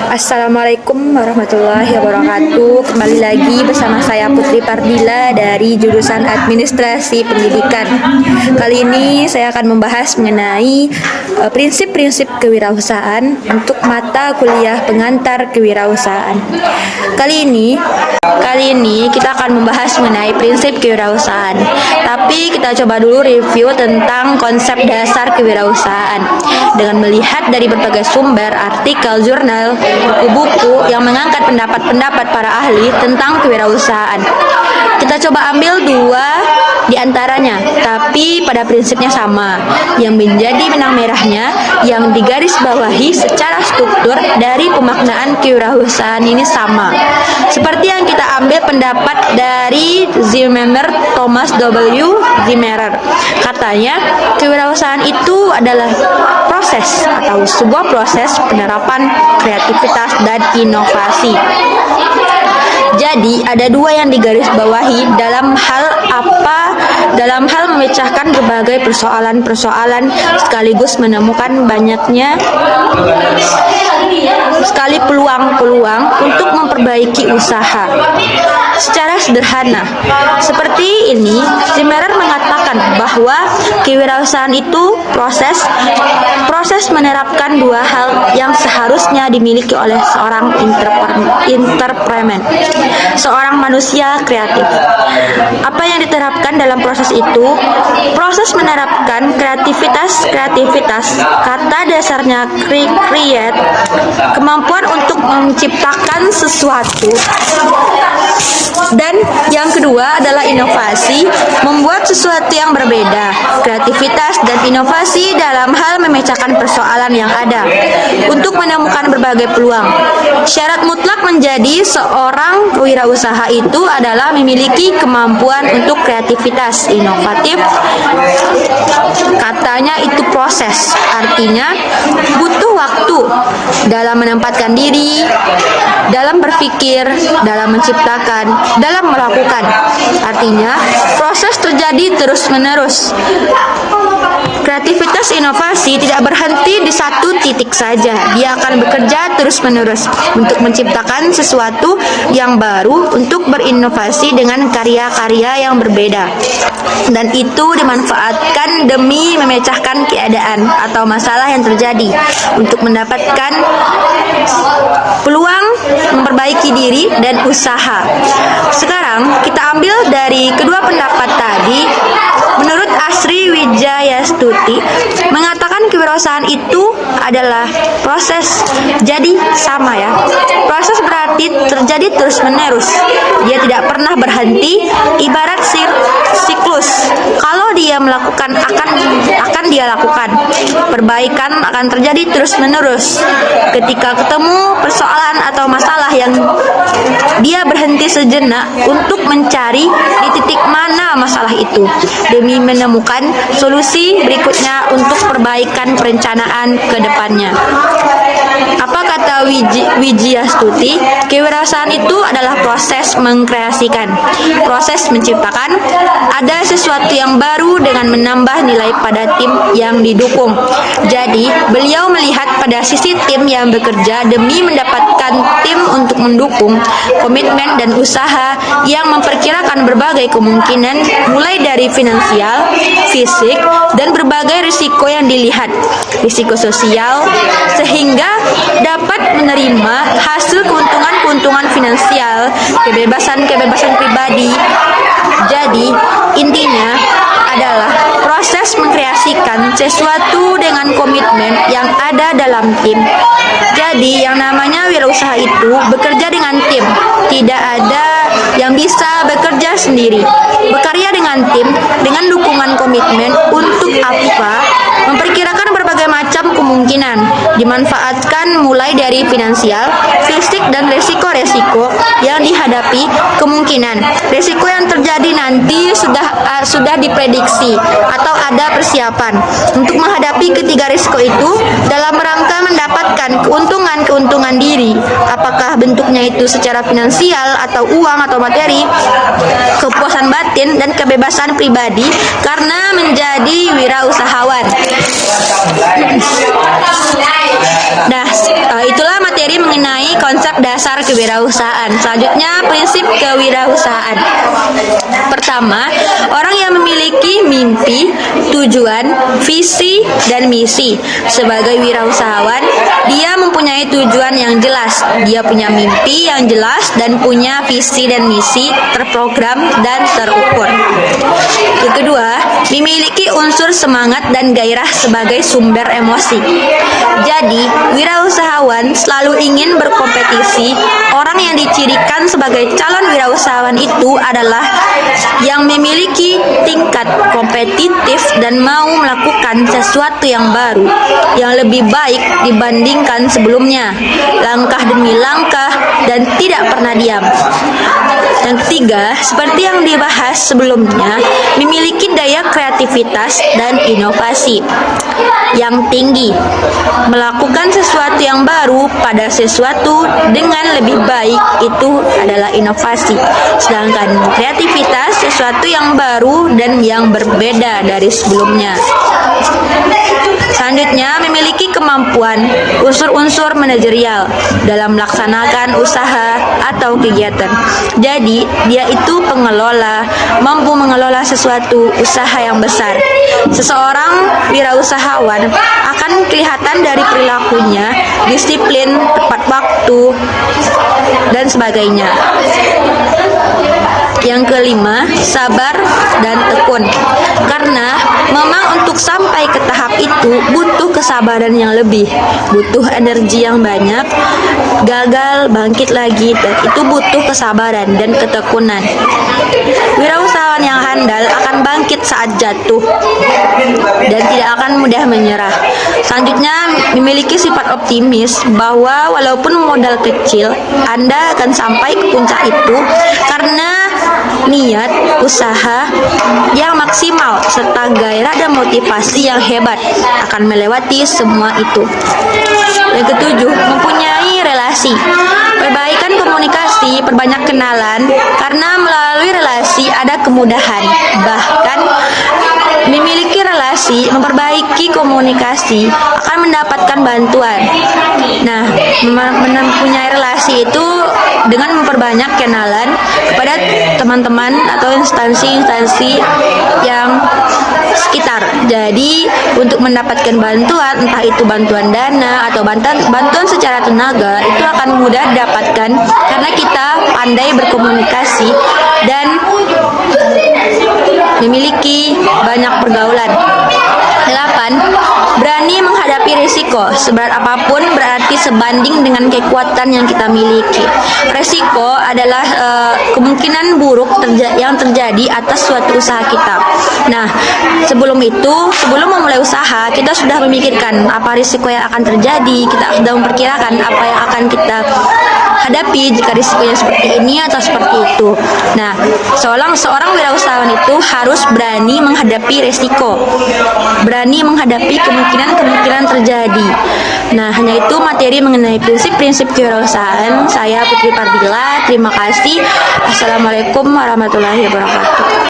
Assalamualaikum warahmatullahi wabarakatuh. Kembali lagi bersama saya Putri Pardila dari jurusan Administrasi Pendidikan. Kali ini saya akan membahas mengenai prinsip-prinsip kewirausahaan untuk mata kuliah pengantar kewirausahaan. Kali ini kita akan membahas mengenai prinsip kewirausahaan. Tapi kita coba dulu review tentang konsep dasar kewirausahaan dengan melihat dari berbagai sumber, artikel, jurnal, buku-buku yang mengangkat pendapat-pendapat para ahli tentang kewirausahaan. Kita coba ambil dua di antaranya, tapi pada prinsipnya sama. Yang menjadi benang merahnya yang digarisbawahi secara struktur dari pemaknaan kewirausahaan ini sama. Seperti yang kita ambil pendapat dari Zimmerman, Thomas W. Zimmerman. Katanya, kewirausahaan itu adalah proses atau sebuah proses penerapan kreativitas dan inovasi. Jadi ada dua yang digarisbawahi dalam hal memecahkan berbagai persoalan-persoalan sekaligus menemukan banyaknya sekali peluang-peluang untuk memperbaiki usaha. Secara sederhana, seperti ini, Zimmerman mengatakan bahwa kewirausahaan itu proses menerapkan dua hal yang seharusnya dimiliki oleh seorang entrepreneur, seorang manusia kreatif. Apa yang diterapkan dalam proses itu? Proses menerapkan kreativitas. Kata dasarnya create, kemampuan untuk menciptakan sesuatu. Dan yang kedua adalah inovasi, membuat sesuatu yang berbeda. Kreativitas dan inovasi dalam hal memecahkan persoalan yang ada untuk menemukan berbagai peluang. Syarat mutlak menjadi seorang wirausaha itu adalah memiliki kemampuan untuk kreativitas inovatif. Katanya itu proses, artinya butuh waktu dalam menempatkan diri, dalam berpikir, dalam menciptakan, dalam melakukan. Artinya, proses terjadi terus-menerus. Kreativitas inovasi tidak berhenti di satu titik saja. Dia akan bekerja terus-menerus untuk menciptakan sesuatu yang baru, untuk berinovasi dengan karya-karya yang berbeda. Dan itu dimanfaatkan demi memecahkan keadaan atau masalah yang terjadi untuk mendapatkan peluang memperbaiki diri dan usaha. Sekarang kita ambil dari kedua pendapat tadi. Menurut Asri Wijayastuti mengatakan kewirausahaan itu adalah proses. Jadi sama ya. Proses berarti terjadi terus-menerus. Dia tidak pernah berhenti, ibarat siklus. Kalau dia melakukan akan dia lakukan. Perbaikan akan terjadi terus-menerus. Ketika ketemu persoalan atau masalah yang dia berhenti sejenak untuk mencari di titik mana masalah itu demi menemukan solusi berikutnya untuk perbaikan perencanaan ke depannya. Apa kata Wijayastuti? Kewirausahaan itu adalah proses mengkreasikan, proses menciptakan, ada sesuatu yang baru dengan menambah nilai pada tim yang didukung. Jadi, beliau melihat pada sisi tim yang bekerja demi mendapatkan tim untuk mendukung, komitmen dan usaha yang memperkirakan berbagai kemungkinan mulai dari finansial, fisik, dan berbagai risiko yang dilihat, risiko sosial, sehingga dapat menerima hasil keuntungan finansial, kebebasan pribadi. Jadi, intinya adalah proses mengkreasikan sesuatu dengan komitmen yang ada dalam tim. Jadi, yang namanya wirausaha itu bekerja dengan tim. Tidak ada yang bisa bekerja sendiri. Bekerja dengan tim, dengan dukungan komitmen untuk apa? Memperkirakan berbagai macam kemungkinan, dimanfaatkan mulai dari finansial, fisik, dan resiko-resiko yang dihadapi kemungkinan. Resiko yang terjadi nanti sudah diprediksi atau ada persiapan untuk menghadapi ketiga risiko itu dalam rangka mendapatkan keuntungan diri. Apakah bentuknya itu secara finansial atau uang atau materi, kepuasan batin dan kebebasan pribadi karena menjadi wirausahawan. Nah, itulah materi mengenai konsep dasar kewirausahaan. Selanjutnya, prinsip kewirausahaan. Pertama, orang yang memiliki mimpi, tujuan, visi, dan misi. Sebagai wirausahawan, dia mempunyai tujuan yang jelas. Dia punya mimpi yang jelas dan punya visi dan misi terprogram dan terukur. Yang kedua, memiliki unsur semangat dan gairah sebagai sumber emosi. Jadi, wirausahawan selalu ingin berkompetisi. Orang yang dicirikan sebagai calon wirausahawan itu adalah yang memiliki tingkat kompetitif dan mau melakukan sesuatu yang baru, yang lebih baik dibandingkan sebelumnya, langkah demi langkah, dan tidak pernah diam. Yang ketiga, seperti yang dibahas sebelumnya, memiliki daya kreativitas dan inovasi yang tinggi, melakukan sesuatu yang baru pada sesuatu dengan lebih baik itu adalah inovasi. Sedangkan kreativitas sesuatu yang baru dan yang berbeda dari sebelumnya. Selanjutnya, memiliki kemampuan unsur-unsur manajerial dalam melaksanakan usaha atau kegiatan. Jadi, dia itu pengelola, mampu mengelola sesuatu usaha yang besar. Seseorang wirausahawan akan kelihatan dari perilakunya, disiplin, tepat waktu, dan sebagainya. Yang kelima, sabar dan tekun. Karena memang untuk sampai ke tahap itu butuh kesabaran yang lebih, butuh energi yang banyak, gagal, bangkit lagi, dan itu butuh kesabaran dan ketekunan. Wirausahawan yang handal akan bangkit saat jatuh dan tidak akan mudah menyerah. Selanjutnya, memiliki sifat optimis bahwa walaupun modal kecil, Anda akan sampai ke puncak itu karena niat, usaha yang maksimal, serta gairah dan motivasi yang hebat akan melewati semua itu. Yang ketujuh, mempunyai relasi. Perbaikan komunikasi, perbanyak kenalan, karena melalui relasi ada kemudahan. Bahkan memiliki relasi, memperbaiki komunikasi, akan mendapatkan bantuan. Nah, mempunyai relasi itu dengan memperbanyak kenalan kepada teman-teman atau instansi-instansi yang sekitar. Jadi, untuk mendapatkan bantuan, entah itu bantuan dana atau bantuan secara tenaga, itu akan mudah didapatkan karena kita pandai berkomunikasi dan memiliki banyak pergaulan. 8. Berani menghadapi risiko. Seberat apapun berarti sebanding dengan kekuatan yang kita miliki. Risiko adalah kemungkinan buruk yang terjadi atas suatu usaha kita. Nah, sebelum memulai usaha, kita sudah memikirkan apa risiko yang akan terjadi. Kita sudah memperkirakan apa yang akan kita hadapi jika risikonya seperti ini atau seperti itu. Nah, seorang wirausahawan itu harus berani menghadapi risiko, berani menghadapi kemungkinan terjadi. Nah, hanya itu materi mengenai prinsip-prinsip kewirausahaan. Saya Putri Pardila, terima kasih. Assalamualaikum warahmatullahi wabarakatuh.